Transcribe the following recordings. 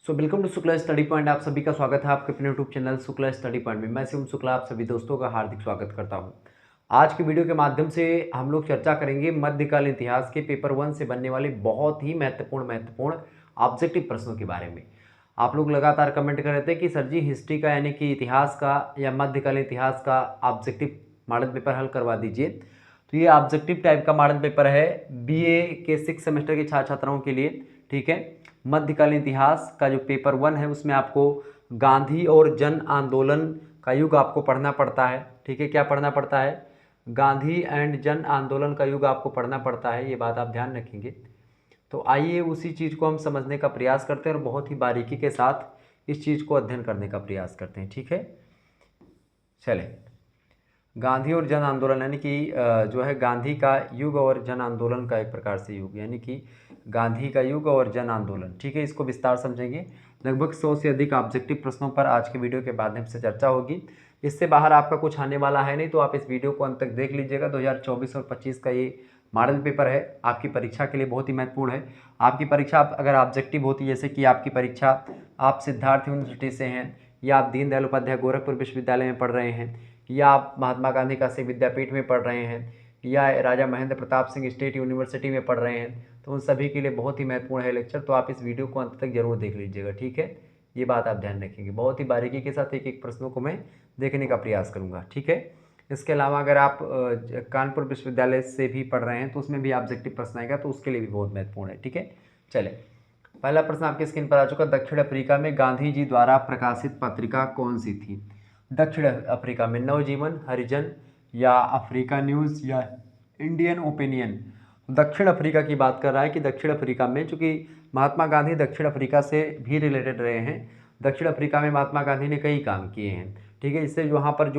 Welcome to Shukla study point. आप सभी का स्वागत है आपके अपने YouTube channel Shukla study point में। मैं शिवम शुक्ला आप सभी दोस्तों का हार्दिक स्वागत करता हूं। आज की वीडियो के माध्यम से हम लोग चर्चा करेंगे मध्यकाल इतिहास के पेपर 1 से बनने वाले बहुत ही महत्वपूर्ण ऑब्जेक्टिव प्रश्नों के बारे में। आप लोग लगातार कमेंट कर रहे थे कि सर जी हिस्ट्री का यानी कि इतिहास का या मध्यकालीन इतिहास का ऑब्जेक्टिव मॉडल पेपर हल करवा दीजिए। तो ये ऑब्जेक्टिव टाइप का मॉडल पेपर है बीए के 6 सेमेस्टर के छात्र छात्राओं के लिए। ठीक है, मध्यकालीन इतिहास का जो पेपर 1 है उसमें आपको गांधी और जन आंदोलन का युग आपको पढ़ना पड़ता है। ठीक है, क्या पढ़ना पड़ता है? गांधी एंड जन आंदोलन का युग आपको पढ़ना पड़ता है, ये बात आप ध्यान रखेंगे। तो आइए उसी चीज़ को हम समझने का प्रयास करते हैं और बहुत ही बारीकी के साथ इस चीज़ को अध्ययन करने का प्रयास करते हैं। ठीक है, चलें। गांधी और जन आंदोलन यानी कि जो है गांधी का युग और जन आंदोलन का एक प्रकार से युग, यानी कि गांधी का युग और जन आंदोलन। ठीक है, इसको विस्तार समझेंगे। लगभग 100 से अधिक ऑब्जेक्टिव प्रश्नों पर आज के वीडियो के माध्यम से चर्चा होगी। इससे बाहर आपका कुछ आने वाला है नहीं, तो आप इस वीडियो को अंत तक देख लीजिएगा। 2024 और 25 का ये मॉडल पेपर है, आपकी परीक्षा के लिए बहुत ही महत्वपूर्ण है। आपकी परीक्षा अगर ऑब्जेक्टिव होती, जैसे कि आपकी परीक्षा आप सिद्धार्थ यूनिवर्सिटी से हैं, या आप दीनदयाल उपाध्याय गोरखपुर विश्वविद्यालय में पढ़ रहे हैं, या आप महात्मा गांधी काशी विद्यापीठ में पढ़ रहे हैं, या राजा महेंद्र प्रताप सिंह स्टेट यूनिवर्सिटी में पढ़ रहे हैं, तो उन सभी के लिए बहुत ही महत्वपूर्ण है लेक्चर। तो आप इस वीडियो को अंत तक जरूर देख लीजिएगा। ठीक है, ये बात आप ध्यान रखेंगे। बहुत ही बारीकी के साथ एक एक प्रश्नों को मैं देखने का प्रयास करूंगा। ठीक है, इसके अलावा अगर आप कानपुर विश्वविद्यालय से भी पढ़ रहे हैं तो उसमें भी ऑब्जेक्टिव प्रश्न आएगा, तो उसके लिए भी बहुत महत्वपूर्ण है। ठीक है, चले। पहला प्रश्न आपकी स्क्रीन पर आ चुका। दक्षिण अफ्रीका में गांधी जी द्वारा प्रकाशित पत्रिका कौन सी थी? दक्षिण अफ्रीका में नवजीवन, हरिजन, या अफ्रीका न्यूज़, या इंडियन ओपिनियन। दक्षिण अफ्रीका की बात कर रहा है कि दक्षिण अफ्रीका में, चूंकि महात्मा गांधी दक्षिण अफ्रीका से भी रिलेटेड रहे हैं, दक्षिण अफ्रीका में महात्मा गांधी ने कई काम किए हैं। ठीक है, इससे वहाँ पर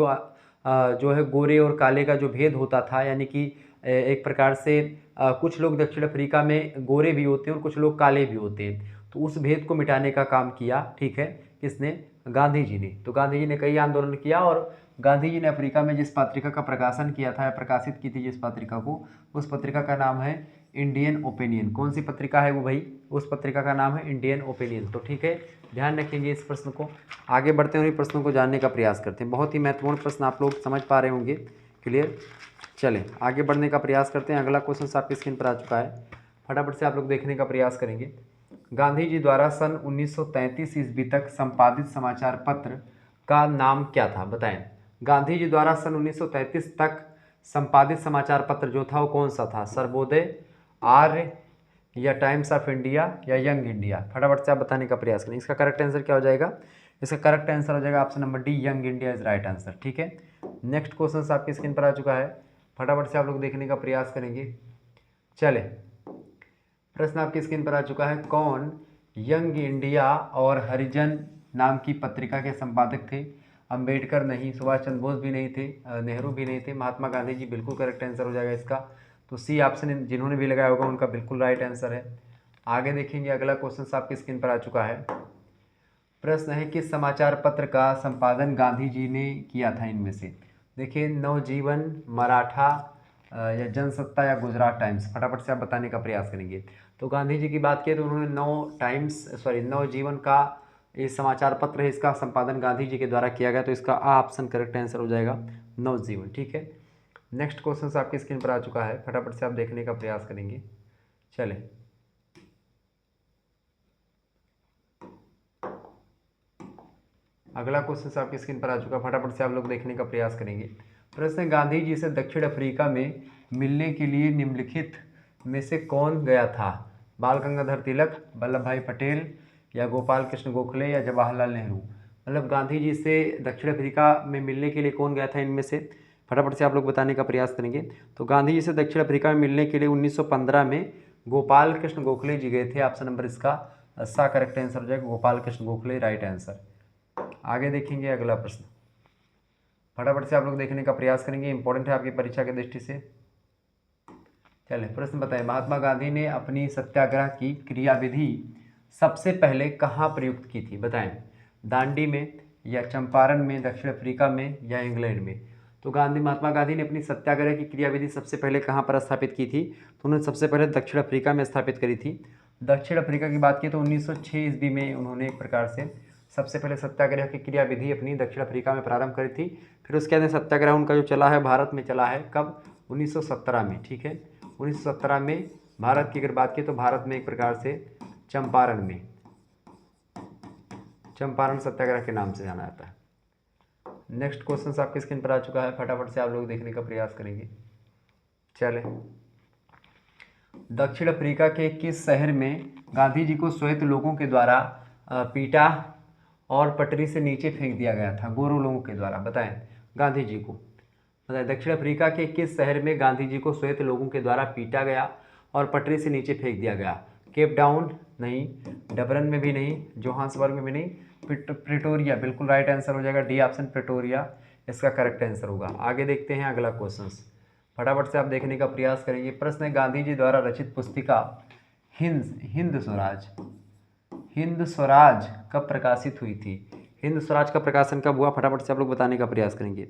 जो है गोरे और काले का जो भेद होता था, यानी कि एक प्रकार से कुछ लोग दक्षिण अफ्रीका में गोरे भी होते हैं और कुछ लोग काले भी होते हैं, तो उस भेद को मिटाने का काम किया। ठीक है, किसने? गांधी जी ने। तो गांधी जी ने कई आंदोलन किया, और गांधी जी ने अफ्रीका में जिस पत्रिका का प्रकाशन किया था या प्रकाशित की थी जिस पत्रिका को, उस पत्रिका का नाम है इंडियन ओपिनियन। कौन सी पत्रिका है वो भाई? उस पत्रिका का नाम है इंडियन ओपिनियन। तो ठीक है, ध्यान रखेंगे इस प्रश्न को। आगे बढ़ते हैं और प्रश्नों को जानने का प्रयास करते हैं। बहुत ही महत्वपूर्ण प्रश्न, आप लोग समझ पा रहे होंगे। क्लियर? चलें आगे बढ़ने का प्रयास करते हैं। अगला क्वेश्चन आपकी स्क्रीन पर आ चुका है, फटाफट से आप लोग देखने का प्रयास करेंगे। गांधी जी द्वारा सन 1933 ईस्वी तक संपादित समाचार पत्र का नाम क्या था? बताएं। गांधी जी द्वारा सन 1933 तक संपादित समाचार पत्र जो था वो कौन सा था? सर्वोदय, आर्य, या टाइम्स ऑफ इंडिया, या यंग इंडिया? फटाफट से आप बताने का प्रयास करें। इसका करेक्ट आंसर क्या हो जाएगा? इसका करेक्ट आंसर हो जाएगा option number D, young India is right answer. ठीक है, नेक्स्ट क्वेश्चन आपकी स्क्रीन पर आ चुका है, फटाफट से आप लोग देखने का प्रयास करेंगे। चले, प्रश्न आपकी स्क्रीन पर आ चुका है। कौन यंग इंडिया और हरिजन नाम की पत्रिका के संपादक थे? अंबेडकर नहीं, सुभाष चंद्र बोस भी नहीं थे, नेहरू भी नहीं थे, महात्मा गांधी जी। बिल्कुल करेक्ट आंसर हो जाएगा इसका। तो सी ऑप्शन जिन्होंने भी लगाया होगा उनका बिल्कुल राइट आंसर है। आगे देखेंगे, अगला क्वेश्चन आपकी स्क्रीन पर आ चुका है। प्रश्न है किस समाचार पत्र का संपादन गांधी जी ने किया था इनमें से? देखिए, नवजीवन, मराठा, या जनसत्ता, या गुजरात टाइम्स। फटाफट से आप बताने का प्रयास करेंगे। तो गांधी जी की बात की तो उन्होंने नवजीवन का ये समाचार पत्र है, इसका संपादन गांधी जी के द्वारा किया गया, तो इसका आ ऑप्शन करेक्ट आंसर हो जाएगा, नवजीवन। ठीक है, नेक्स्ट क्वेश्चन आपकी स्क्रीन पर आ चुका है, फटाफट से आप देखने का प्रयास करेंगे। चलें, अगला क्वेश्चन आपकी स्क्रीन पर आ चुका है, फटाफट से आप लोग देखने का प्रयास करेंगे। प्रश्न, गांधी जी से दक्षिण अफ्रीका में मिलने के लिए निम्नलिखित में से कौन गया था? बाल गंगाधर तिलक, वल्लभ भाई पटेल, या गोपाल कृष्ण गोखले, या जवाहरलाल नेहरू? मतलब गांधी जी से दक्षिण अफ्रीका में मिलने के लिए कौन गया था इनमें से? फटाफट से आप लोग बताने का प्रयास करेंगे। तो गांधी जी से दक्षिण अफ्रीका में मिलने के लिए 1915 में गोपाल कृष्ण गोखले जी गए थे। ऑप्शन नंबर इसका सा करेक्ट आंसर हो जाएगा, गोपाल कृष्ण गोखले राइट आंसर। आगे देखेंगे अगला प्रश्न, फटाफट से आप लोग देखने का प्रयास करेंगे, इंपॉर्टेंट है आपकी परीक्षा की दृष्टि से। चलिए, प्रश्न बताएं। महात्मा गांधी ने अपनी सत्याग्रह की क्रियाविधि सबसे पहले कहाँ प्रयुक्त की थी? बताएं। दांडी में, या चंपारण में, दक्षिण अफ्रीका में, या इंग्लैंड में? तो महात्मा गांधी ने अपनी सत्याग्रह की क्रियाविधि सबसे पहले कहाँ पर स्थापित की थी? तो उन्होंने सबसे पहले दक्षिण अफ्रीका में स्थापित करी थी। दक्षिण अफ्रीका की बात की तो 1906 ईस्वी में उन्होंने एक प्रकार से सबसे पहले सत्याग्रह की क्रियाविधि अपनी दक्षिण अफ्रीका में प्रारंभ करी थी। फिर उसके बाद सत्याग्रह उनका जो चला है भारत में चला है कब, 1917 में। ठीक है, 1917 में भारत की अगर बात की तो भारत में एक प्रकार से चंपारण सत्याग्रह के नाम से जाना जाता है। नेक्स्ट क्वेश्चन आपके स्क्रीन पर आ चुका है, फटाफट से आप लोग देखने का प्रयास करेंगे। चले, दक्षिण अफ्रीका के किस शहर में गांधी जी को श्वेत लोगों के द्वारा पीटा और पटरी से नीचे फेंक दिया गया था, गोरो लोगों के द्वारा? बताएं, गांधी जी को बताएं, दक्षिण अफ्रीका के किस शहर में गांधी जी को श्वेत लोगों के द्वारा पीटा गया और पटरी से नीचे फेंक दिया गया? केप टाउन नहीं, डबरन में भी नहीं, जोहान्सबर्ग में भी नहीं, प्रिटोरिया बिल्कुल राइट आंसर हो जाएगा, डी ऑप्शन प्रिटोरिया इसका करेक्ट आंसर होगा। आगे देखते हैं अगला क्वेश्चन, फटाफट से आप देखने का प्रयास करेंगे। प्रश्न है, गांधी जी द्वारा रचित पुस्तिका हिंद स्वराज कब प्रकाशित हुई थी? हिंद स्वराज का प्रकाशन कब हुआ, फटाफट से आप लोग बताने का प्रयास करेंगे।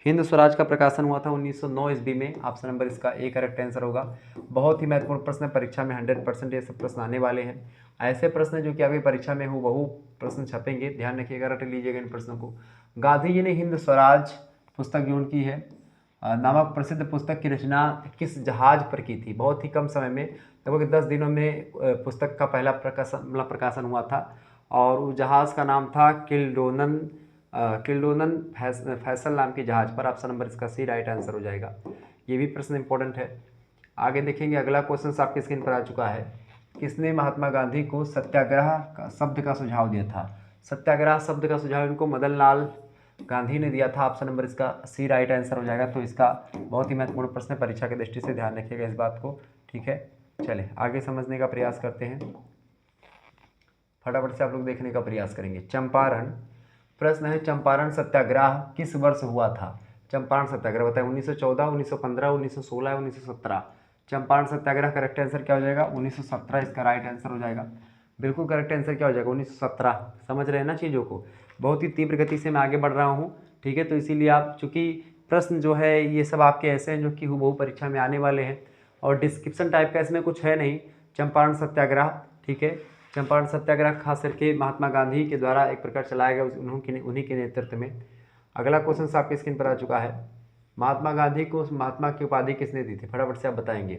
हिंद स्वराज का प्रकाशन हुआ था 1909 ईस्वी में, ऑप्शन नंबर इसका ए करेक्ट आंसर होगा। बहुत ही महत्वपूर्ण प्रश्न है, परीक्षा में 100% ये सब प्रश्न आने वाले हैं। ऐसे प्रश्न जो कि आपकी परीक्षा में हो बहु प्रश्न छपेंगे, ध्यान रखिएगा, रट लीजिएगा इन प्रश्नों को। गांधी जी ने हिंद स्वराज पुस्तक जो उनकी है नामक प्रसिद्ध पुस्तक की रचना किस जहाज पर की थी? बहुत ही कम समय में, लगभग 10 दिनों में पुस्तक का पहला प्रकाशन हुआ था और उस जहाज़ का नाम था किल्डोनन फैसल नाम के जहाज़ पर। ऑप्शन नंबर इसका सी राइट आंसर हो जाएगा। ये भी प्रश्न इंपॉर्टेंट है। आगे देखेंगे, अगला क्वेश्चन आपकी स्क्रीन पर आ चुका है। किसने महात्मा गांधी को सत्याग्रह का शब्द का सुझाव दिया था? सत्याग्रह शब्द का सुझाव इनको मदन लाल गांधी ने दिया था। ऑप्शन नंबर इसका सी राइट आंसर हो जाएगा। तो इसका बहुत ही महत्वपूर्ण प्रश्न है, परीक्षा की दृष्टि से ध्यान रखिएगा इस बात को। ठीक है, चले आगे समझने का प्रयास करते हैं, फटाफट से आप लोग देखने का प्रयास करेंगे। चंपारण, प्रश्न है, चंपारण सत्याग्रह किस वर्ष हुआ था? चंपारण सत्याग्रह बताएं, 1914, 1915, 1916, 1917? चंपारण सत्याग्रह करेक्ट आंसर क्या हो जाएगा? 1917 इसका राइट आंसर हो जाएगा। बिल्कुल करेक्ट आंसर क्या हो जाएगा? 1917। समझ रहे हैं ना चीज़ों को, बहुत ही तीव्र गति से मैं आगे बढ़ रहा हूँ। ठीक है, तो इसीलिए आप, चूँकि प्रश्न जो है ये सब आपके ऐसे हैं जो कि हूबहू परीक्षा में आने वाले हैं और डिस्क्रिप्शन टाइप का इसमें कुछ है नहीं। चंपारण सत्याग्रह, ठीक है, चंपारण सत्याग्रह खास करके महात्मा गांधी के द्वारा एक प्रकार चलाया गया, उन्हीं के नेतृत्व में। अगला क्वेश्चन आपके स्क्रीन पर आ चुका है। महात्मा गांधी को महात्मा की उपाधि किसने दी थी? फटाफट से आप बताएंगे।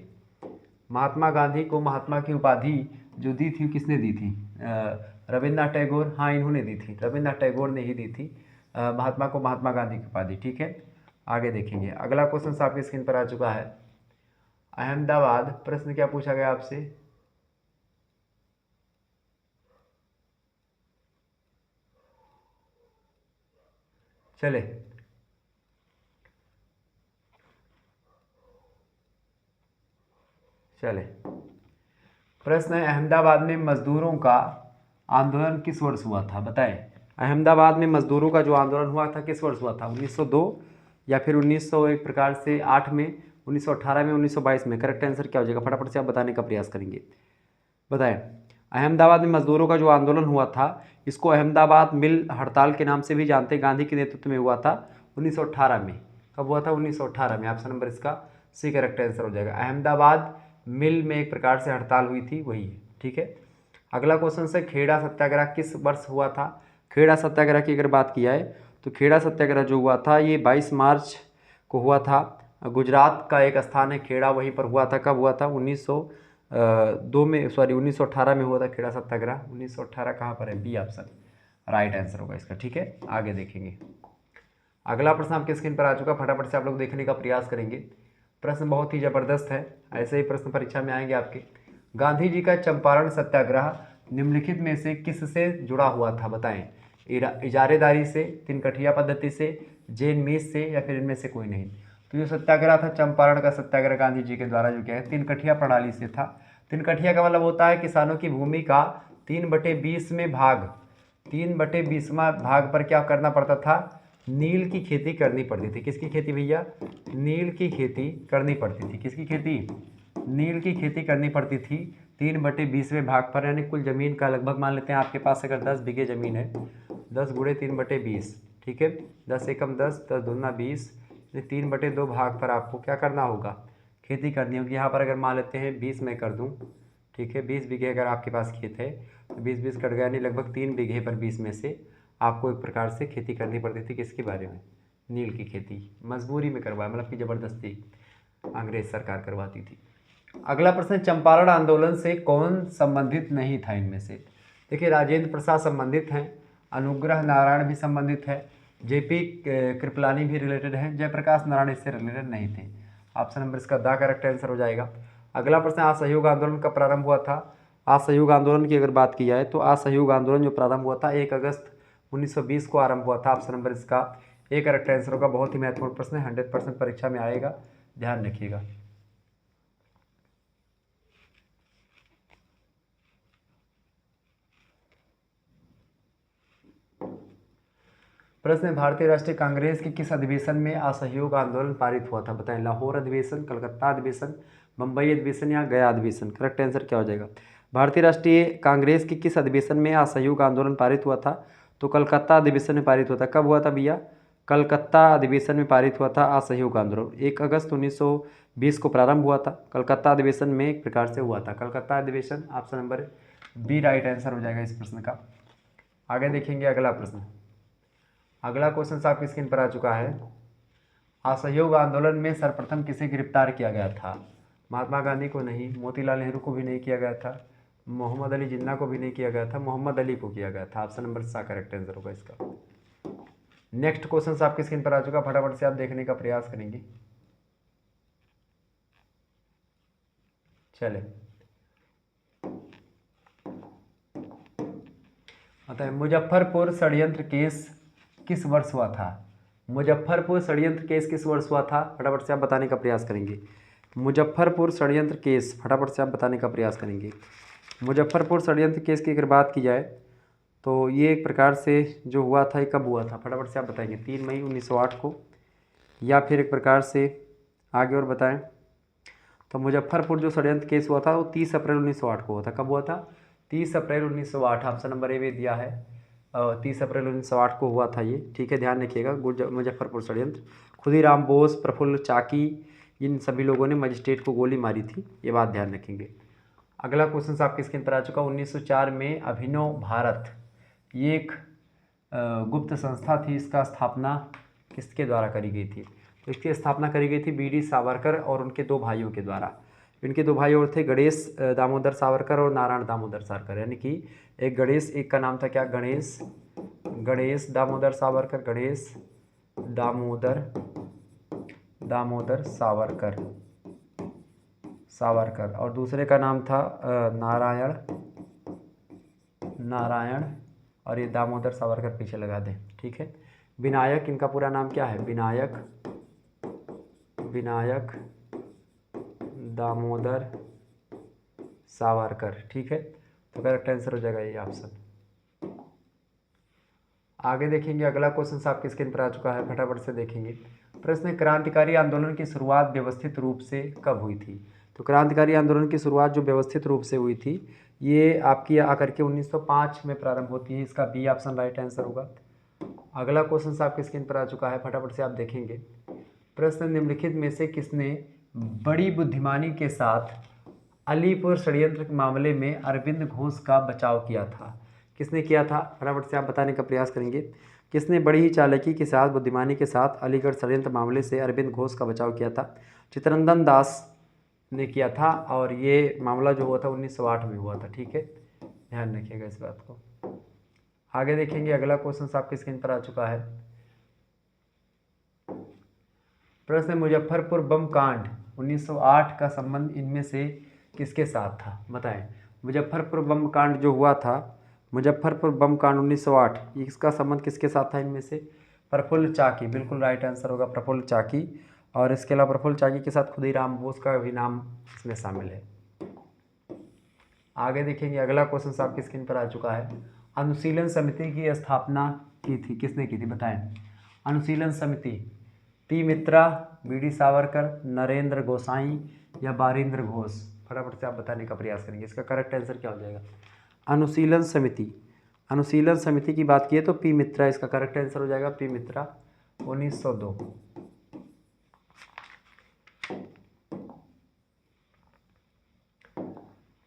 महात्मा गांधी को महात्मा की उपाधि जो दी थी किसने दी थी? रविन्द्रनाथ टैगोर, हाँ इन्होंने दी थी, रविन्द्रनाथ टैगोर ने ही दी थी महात्मा को महात्मा गांधी की उपाधि। ठीक है, आगे देखेंगे। अगला क्वेश्चन आपकी स्क्रीन पर आ चुका है। अहमदाबाद, प्रश्न क्या पूछा गया आपसे? चले, प्रश्न है, अहमदाबाद में मजदूरों का आंदोलन किस वर्ष हुआ था? बताएं, अहमदाबाद में मजदूरों का जो आंदोलन हुआ था किस वर्ष हुआ था? 1902 या फिर 1900 एक प्रकार से 8 में, 1918 में, 1922 में? करेक्ट आंसर क्या हो जाएगा? फटाफट से आप बताने का प्रयास करेंगे। बताएं, अहमदाबाद में मजदूरों का जो आंदोलन हुआ था इसको अहमदाबाद मिल हड़ताल के नाम से भी जानते हैं, गांधी के नेतृत्व में हुआ था 1918 में। कब हुआ था? 1918 में। ऑप्शन नंबर इसका सी करेक्ट आंसर हो जाएगा। अहमदाबाद मिल में एक प्रकार से हड़ताल हुई थी, वही है। ठीक है, अगला क्वेश्चन से, खेड़ा सत्याग्रह किस वर्ष हुआ था? खेड़ा सत्याग्रह की अगर बात की जाए तो खेड़ा सत्याग्रह जो हुआ था ये 22 मार्च को हुआ था। गुजरात का एक स्थान है खेड़ा, वहीं पर हुआ था। कब हुआ था? 1918 में हुआ था खेड़ा सत्याग्रह। 1918 कहाँ पर है? बी ऑप्शन राइट आंसर होगा इसका। ठीक है, आगे देखेंगे। अगला प्रश्न आपके स्क्रीन पर आ चुका, फटाफट से आप लोग देखने का प्रयास करेंगे। प्रश्न बहुत ही ज़बरदस्त है, ऐसे ही प्रश्न परीक्षा में आएंगे आपके। गांधी जी का चंपारण सत्याग्रह निम्नलिखित में से किससे जुड़ा हुआ था? बताएं, इजारेदारी से, तिनकठिया पद्धति से, जैन मीस से, या फिर इनमें से कोई नहीं? तो जो सत्याग्रह था, चंपारण का सत्याग्रह गांधी जी के द्वारा जो क्या है, तिनकठिया प्रणाली से था। तिनकठिया का मतलब होता है किसानों की भूमि का 3/20 में भाग, 3/20वां भाग पर क्या करना पड़ता था? नील की खेती करनी पड़ती थी। किसकी खेती भैया? नील की खेती करनी पड़ती थी। किसकी खेती? नील की खेती करनी पड़ती थी 3/20वें भाग पर, यानी कुल ज़मीन का लगभग मान लेते हैं आपके पास अगर 10 बीघे ज़मीन है, 10 गुणे 3/20, ठीक है, 10 एकम 10, 10 दूना 20, 3/2 भाग पर आपको क्या करना होगा? खेती करनी होगी। यहाँ पर अगर मान लेते हैं 20 मैं कर दूँ ठीक है। 20 बीघे अगर आपके पास खेत है तो 20-20 कट गया, यानी लगभग 3 बीघे पर 20 में से आपको एक प्रकार से खेती करनी पड़ती थी। किसके बारे में? नील की खेती। मजबूरी में करवाया, मतलब कि ज़बरदस्ती अंग्रेज सरकार करवाती थी। अगला प्रश्न, चंपारण आंदोलन से कौन संबंधित नहीं था इनमें से? देखिए, राजेंद्र प्रसाद संबंधित हैं, अनुग्रह नारायण भी संबंधित है, जेपी कृपलानी भी रिलेटेड है, जयप्रकाश नारायण इससे रिलेटेड नहीं थे। ऑप्शन नंबर इसका द करेक्ट आंसर हो जाएगा। अगला प्रश्न, असहयोग आंदोलन कब प्रारंभ हुआ था? असहयोग आंदोलन की अगर बात की जाए तो असहयोग आंदोलन जो प्रारंभ हुआ था 1 अगस्त 1920 को आरंभ हुआ था। ऑप्शन नंबर इसका ए करेक्ट आंसर होगा। बहुत ही महत्वपूर्ण प्रश्न है, 100% परीक्षा में आएगा, ध्यान रखिएगा। प्रश्न, भारतीय राष्ट्रीय कांग्रेस के किस अधिवेशन में असहयोग आंदोलन पारित हुआ था? बताएं। लाहौर अधिवेशन, कलकत्ता अधिवेशन, मुंबई अधिवेशन या गया अधिवेशन? करेक्ट आंसर क्या हो जाएगा? भारतीय राष्ट्रीय कांग्रेस के किस अधिवेशन में असहयोग आंदोलन पारित हुआ था? तो कलकत्ता अधिवेशन में पारित हुआ था। कब हुआ था भैया? कलकत्ता अधिवेशन में पारित हुआ था असहयोग आंदोलन। 1 अगस्त 1920 को प्रारंभ हुआ था, कलकत्ता अधिवेशन में एक प्रकार से हुआ था। कलकत्ता अधिवेशन, option number B right answer हो जाएगा इस प्रश्न का। आगे देखेंगे अगला प्रश्न। अगला क्वेश्चन आपकी स्क्रीन पर आ चुका है। असहयोग आंदोलन में सर्वप्रथम किसे गिरफ्तार किया गया था? महात्मा गांधी को नहीं, मोतीलाल नेहरू को भी नहीं किया गया था, मोहम्मद अली जिन्ना को भी नहीं किया गया था, मोहम्मद अली को किया गया था। ऑप्शन नंबर सा करेक्ट आंसर होगा इसका। नेक्स्ट क्वेश्चन आपकी स्क्रीन पर आ चुका, फटाफट से आप देखने का प्रयास करेंगे। चले, बताएं, मुजफ्फरपुर षड्यंत्र केस किस वर्ष हुआ था? मुजफ्फरपुर षड्यंत्र केस किस वर्ष हुआ था? फटाफट से आप बताने का प्रयास करेंगे। मुजफ्फरपुर षड्यंत्र केस, फटाफट से आप बताने का प्रयास करेंगे। मुजफ्फरपुर षड्यंत्र केस की अगर बात की जाए तो ये एक प्रकार से जो हुआ था, ये कब हुआ था? फटाफट से आप बताएंगे। 3 मई 1908 को, या फिर एक प्रकार से आगे और बताएं। तो मुजफ्फरपुर जो षड्यंत्र केस हुआ था वो 30 अप्रैल 1908 को हुआ था। कब हुआ था? 30 अप्रैल 1908। ऑप्शन नंबर ए में दिया है, 30 अप्रैल 1908 को हुआ था ये, ठीक है, ध्यान रखिएगा। मुजफ्फरपुर षड्यंत्र, खुदीराम बोस, प्रफुल्ल चाकी, इन सभी लोगों ने मजिस्ट्रेट को गोली मारी थी, ये बात ध्यान रखेंगे। अगला क्वेश्चन आपकी स्क्रीन पर आ चुका। 1904 में अभिनव भारत, ये एक गुप्त संस्था थी, इसका स्थापना किसके द्वारा करी गई थी? तो इसकी स्थापना करी गई थी बी.डी. सावरकर और उनके 2 भाइयों के द्वारा। इनके 2 भाई और थे, गणेश दामोदर सावरकर और नारायण दामोदर सावरकर, यानी कि एक गणेश, एक का नाम था क्या? गणेश दामोदर सावरकर, गणेश दामोदर सावरकर, और दूसरे का नाम था नारायण, और ये दामोदर सावरकर पीछे लगा दें, ठीक है। विनायक, इनका पूरा नाम क्या है? विनायक दामोदर सावरकर, ठीक है। तो करेक्ट आंसर हो जाएगा ये ऑप्शन। आगे देखेंगे अगला क्वेश्चन आपकी स्क्रीन पर आ चुका है, फटाफट से देखेंगे। प्रश्न, क्रांतिकारी आंदोलन की शुरुआत व्यवस्थित रूप से कब हुई थी? तो क्रांतिकारी आंदोलन की शुरुआत जो व्यवस्थित रूप से हुई थी ये आपकी आकर के 1905 में प्रारंभ होती है, इसका बी ऑप्शन राइट आंसर होगा। अगला क्वेश्चन आपकी स्क्रीन पर आ चुका है, फटाफट से आप देखेंगे। प्रश्न, निम्नलिखित में से किसने बड़ी बुद्धिमानी के साथ अलीपुर षड्यंत्र के मामले में अरविंद घोष का बचाव किया था? किसने किया था? फटाफट से आप बताने का प्रयास करेंगे। किसने बड़ी ही चालाकी के साथ, बुद्धिमानी के साथ अलीगढ़ षड्यंत्र मामले से अरविंद घोष का बचाव किया था? चित्तरंजन दास ने किया था, और ये मामला जो हुआ था 1908 में हुआ था, ठीक है, ध्यान रखिएगा इस बात को। आगे देखेंगे अगला क्वेश्चन आपकी स्क्रीन पर आ चुका है। प्रश्न, मुजफ्फरपुर बम कांड 1908 का संबंध इनमें से किसके साथ था? बताएं। मुजफ्फरपुर बम कांड जो हुआ था, मुजफ्फरपुर बम कांड 1908, इसका संबंध किसके साथ था इनमें से? प्रफुल्ल चाकी, बिल्कुल राइट आंसर होगा प्रफुल्ल चाकी। और इसके अलावा प्रफुल्ल चाकी के साथ खुदीराम बोस का भी नाम इसमें शामिल है। आगे देखेंगे अगला क्वेश्चन आपकी स्क्रीन पर आ चुका है। अनुशीलन समिति की स्थापना की थी, किसने की थी? बताएं। अनुशीलन समिति, पी मित्रा, बी.डी. सावरकर, नरेंद्र गोसाई या बारिंद्र घोष? फटाफट से आप बताने का प्रयास करेंगे, इसका करेक्ट आंसर क्या हो जाएगा? अनुशीलन समिति की बात की तो पी मित्रा इसका करेक्ट आंसर हो जाएगा। पी मित्रा 1902।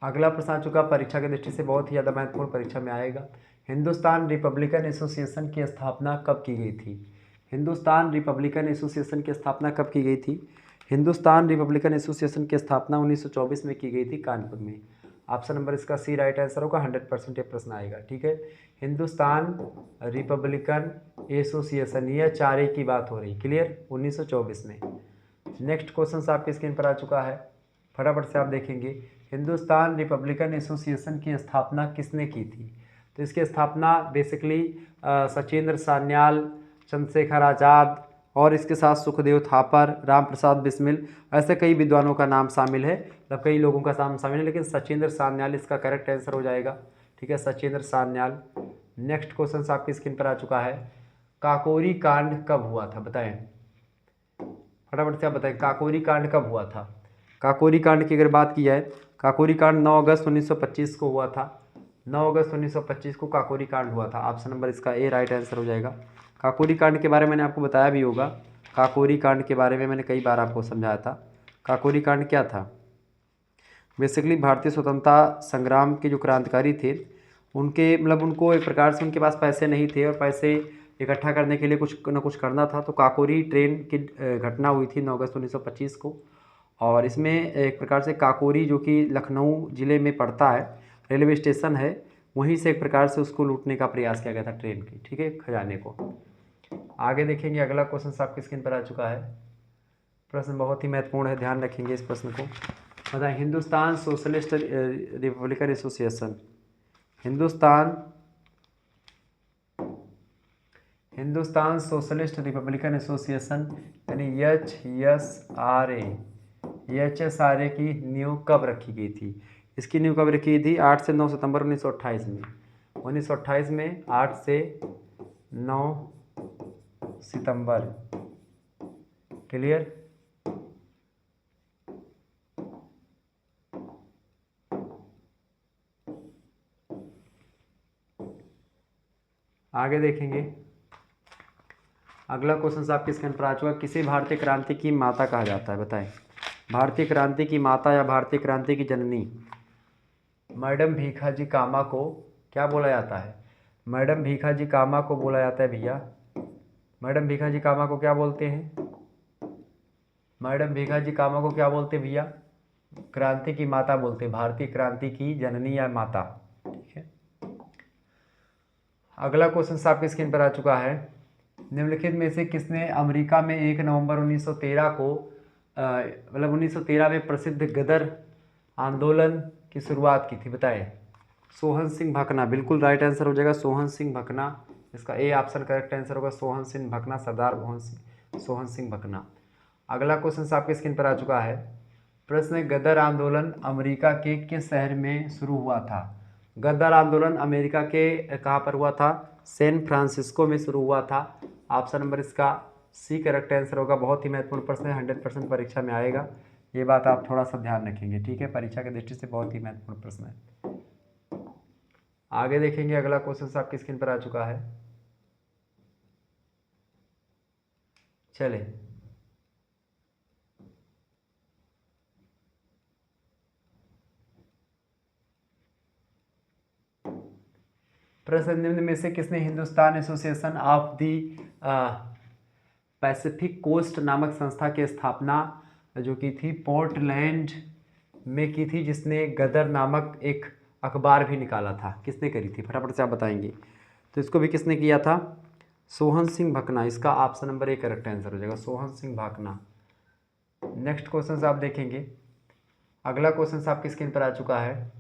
अगला प्रश्न आ चुका परीक्षा की दृष्टि से बहुत ही ज़्यादा महत्वपूर्ण, परीक्षा में आएगा। हिंदुस्तान रिपब्लिकन एसोसिएशन की स्थापना कब की गई थी? हिंदुस्तान रिपब्लिकन एसोसिएशन की स्थापना कब की गई थी? हिंदुस्तान रिपब्लिकन एसोसिएशन की स्थापना 1924 में की गई थी, कानपुर में। ऑप्शन नंबर इसका सी राइट आंसर होगा। 100% ये प्रश्न आएगा। ठीक है, हिंदुस्तान रिपब्लिकन एसोसिएशन, यह 4 की बात हो रही, क्लियर, 1924 में। नेक्स्ट क्वेश्चन आपकी स्क्रीन पर आ चुका है, फटाफट से आप देखेंगे। हिंदुस्तान रिपब्लिकन एसोसिएशन की स्थापना किसने की थी? तो इसकी स्थापना बेसिकली सचिंद्र सान्याल, चंद्रशेखर आज़ाद और इसके साथ सुखदेव थापर, राम प्रसाद बिस्मिल, ऐसे कई विद्वानों का नाम शामिल है, मतलब कई लोगों का नाम शामिल है, लेकिन सचिंद्र सान्याल इसका करेक्ट आंसर हो जाएगा। ठीक है, सचिंद्र सान्याल। नेक्स्ट क्वेश्चन आपकी स्क्रीन पर आ चुका है, काकोरी कांड कब हुआ था? बताएं, फटाफट से आप बताएं, काकोरी कांड कब हुआ था? काकोरी कांड की अगर बात की जाए, काकोरी कांड 9 अगस्त 1925 को हुआ था। 9 अगस्त 1925 को काकोरी कांड हुआ था। ऑप्शन नंबर इसका ए राइट आंसर हो जाएगा। काकोरी कांड के बारे में मैंने आपको बताया भी होगा। काकोरी कांड के बारे में मैंने कई बार आपको समझाया था। काकोरी कांड क्या था? बेसिकली भारतीय स्वतंत्रता संग्राम के जो क्रांतिकारी थे, उनके मतलब उनको एक प्रकार से उनके पास पैसे नहीं थे और पैसे इकट्ठा करने के लिए कुछ न कुछ करना था। तो काकोरी ट्रेन की घटना हुई थी 9 अगस्त 1925 को, और इसमें एक प्रकार से काकोरी जो कि लखनऊ ज़िले में पड़ता है, रेलवे स्टेशन है, वहीं से एक प्रकार से उसको लूटने का प्रयास किया गया था, ट्रेन की। ठीक है, खजाने को। आगे देखेंगे, अगला क्वेश्चन आपकी स्क्रीन पर आ चुका है। प्रश्न बहुत ही महत्वपूर्ण है, ध्यान रखेंगे इस प्रश्न को। बताएं, Hindustan socialist Republican association, Hindustan socialist Republican association यानी HSRA की नींव कब रखी गई थी? इसकी नींव कब रखी गई थी? 8 से 9 सितंबर 1928 में। 1928 में 8 से 9 सितंबर, क्लियर। आगे देखेंगे, अगला क्वेश्चन आपके स्क्रीन पर आ चुका है, किसे भारतीय क्रांति की माता कहा जाता है? बताएं, भारतीय क्रांति की माता या भारतीय क्रांति की जननी मैडम भीखाजी कामा को क्या बोला जाता है? मैडम भीखाजी कामा को बोला जाता है भैया। मैडम भीखाजी कामा को क्या बोलते हैं? मैडम भीखाजी कामा को क्या बोलते हैं भैया? क्रांति की माता बोलते हैं, भारतीय क्रांति की जननी या माता। ठीक है, अगला क्वेश्चन आपकी स्क्रीन पर आ चुका है, निम्नलिखित में से किसने अमेरिका में 1 नवंबर 1913 को मतलब 1913 में प्रसिद्ध गदर आंदोलन की शुरुआत की थी? बताएं, सोहन सिंह भकना, बिल्कुल राइट आंसर हो जाएगा, सोहन सिंह भकना। इसका ए ऑप्शन करेक्ट आंसर होगा, सोहन सिंह भकना, सरदार सोहन सिंह भकना। अगला क्वेश्चन आपके स्क्रीन पर आ चुका है, प्रश्न, गदर आंदोलन अमेरिका के किस शहर में शुरू हुआ था? गदर आंदोलन अमेरिका के कहाँ पर हुआ था? सैन फ्रांसिस्को में शुरू हुआ था। ऑप्शन नंबर इसका सी करेक्ट आंसर होगा। बहुत ही महत्वपूर्ण प्रश्न है, 100% परीक्षा में आएगा, ये बात आप थोड़ा सा ध्यान रखेंगे। ठीक है, परीक्षा की दृष्टि से बहुत ही महत्वपूर्ण प्रश्न है। आगे देखेंगे, अगला क्वेश्चन आपकी स्क्रीन पर आ चुका है, चले प्रश्न, निम्न में से किसने Hindustan Association of the Pacific Coast नामक संस्था की स्थापना जो की थी पोर्टलैंड में की थी, जिसने गदर नामक एक अखबार भी निकाला था? किसने करी थी? फटाफट से आप बताएंगे। तो इसको भी किसने किया था? सोहन सिंह भकना। इसका option number A correct answer हो जाएगा, सोहन सिंह भकना। नेक्स्ट क्वेश्चन आप देखेंगे, अगला क्वेश्चन आपकी स्क्रीन पर आ चुका है,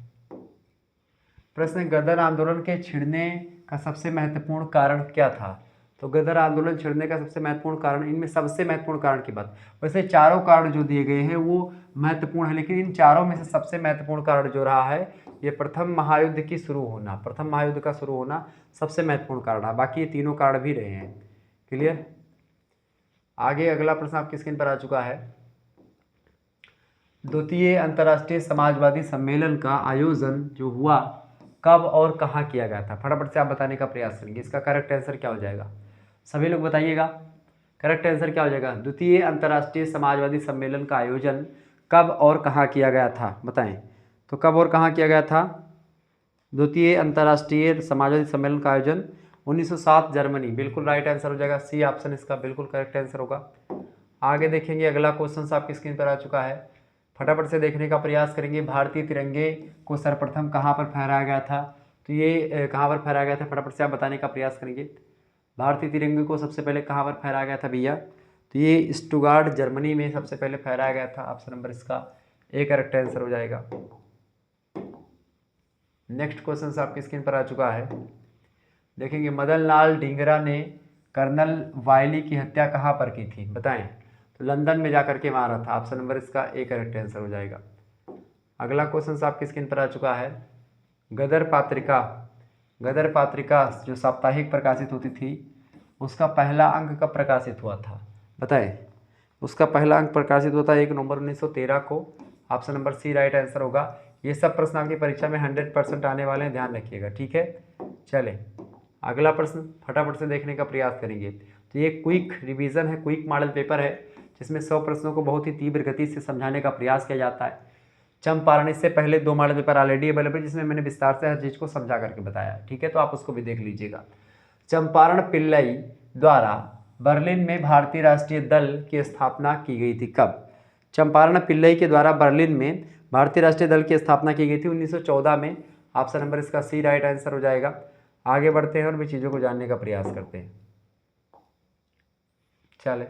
प्रश्न, गदर आंदोलन के छिड़ने का सबसे महत्वपूर्ण कारण क्या था? तो गदर आंदोलन छिड़ने का सबसे महत्वपूर्ण कारण, इनमें सबसे महत्वपूर्ण कारण की बात, वैसे चारों कारण जो दिए गए हैं वो महत्वपूर्ण है, लेकिन इन चारों में से सबसे महत्वपूर्ण कारण जो रहा है ये प्रथम महायुद्ध की शुरू होना, प्रथम महायुद्ध का शुरू होना सबसे महत्वपूर्ण कारण है। बाकी ये तीनों कारण भी रहे हैं, क्लियर। आगे अगला प्रश्न आपकी स्क्रीन पर आ चुका है, द्वितीय अंतर्राष्ट्रीय समाजवादी सम्मेलन का आयोजन जो हुआ कब और कहाँ किया गया था? फटाफट से आप बताने का प्रयास करेंगे। इसका करेक्ट आंसर क्या हो जाएगा? सभी लोग बताइएगा, करेक्ट आंसर क्या हो जाएगा? द्वितीय अंतर्राष्ट्रीय समाजवादी सम्मेलन का आयोजन कब और कहाँ किया गया था? बताएं। तो कब और कहाँ किया गया था? द्वितीय अंतर्राष्ट्रीय समाजवादी सम्मेलन का आयोजन 1907 जर्मनी, बिल्कुल राइट आंसर हो जाएगा, सी ऑप्शन इसका बिल्कुल करेक्ट आंसर होगा। आगे देखेंगे अगला क्वेश्चन आपकी स्क्रीन पर आ चुका है, फटाफट से देखने का प्रयास करेंगे। भारतीय तिरंगे को सर्वप्रथम कहाँ पर फहराया गया था? तो ये कहाँ पर फहराया गया था, फटाफट से आप बताने का प्रयास करेंगे। भारतीय तिरंगे को सबसे पहले कहाँ पर फहराया गया था भैया? तो ये स्टुगार्ड जर्मनी में सबसे पहले फहराया गया था। ऑप्शन नंबर इसका ए करेक्ट आंसर हो जाएगा। नेक्स्ट क्वेश्चन आपकी स्क्रीन पर आ चुका है, देखेंगे मदन लाल ढींगरा ने कर्नल वायली की हत्या कहाँ पर की थी, बताएं। तो लंदन में जाकर के मारा था। ऑप्शन नंबर इसका ए करेक्ट आंसर हो जाएगा। अगला क्वेश्चन आपकी स्क्रीन पर आ चुका है, गदर पात्रिका जो साप्ताहिक प्रकाशित होती थी उसका पहला अंक कब प्रकाशित हुआ था, बताएं। उसका पहला अंक प्रकाशित होता है 1 नवंबर 1913 को। Option number C right answer होगा। ये सब प्रश्न आपकी परीक्षा में 100% आने वाले हैं, ध्यान रखिएगा, ठीक है। चले अगला प्रश्न फटाफट से देखने का प्रयास करेंगे। तो ये क्विक रिवीजन है, क्विक मॉडल पेपर है, जिसमें 100 प्रश्नों को बहुत ही तीव्र गति से समझाने का प्रयास किया जाता है। चंपारण, इससे पहले 2 मॉडल पेपर ऑलरेडी अवेलेबल, जिसमें मैंने विस्तार से हर चीज़ को समझा करके बताया, ठीक है, तो आप उसको भी देख लीजिएगा। चंपारण पिल्लई द्वारा बर्लिन में भारतीय राष्ट्रीय दल की स्थापना की गई थी, कब? चंपारण पिल्लई के द्वारा बर्लिन में भारतीय राष्ट्रीय दल की स्थापना की गई थी 1914 में। ऑप्शन नंबर इसका सी राइट आंसर हो जाएगा। आगे बढ़ते हैं और भी चीज़ों को जानने का प्रयास करते हैं। चले,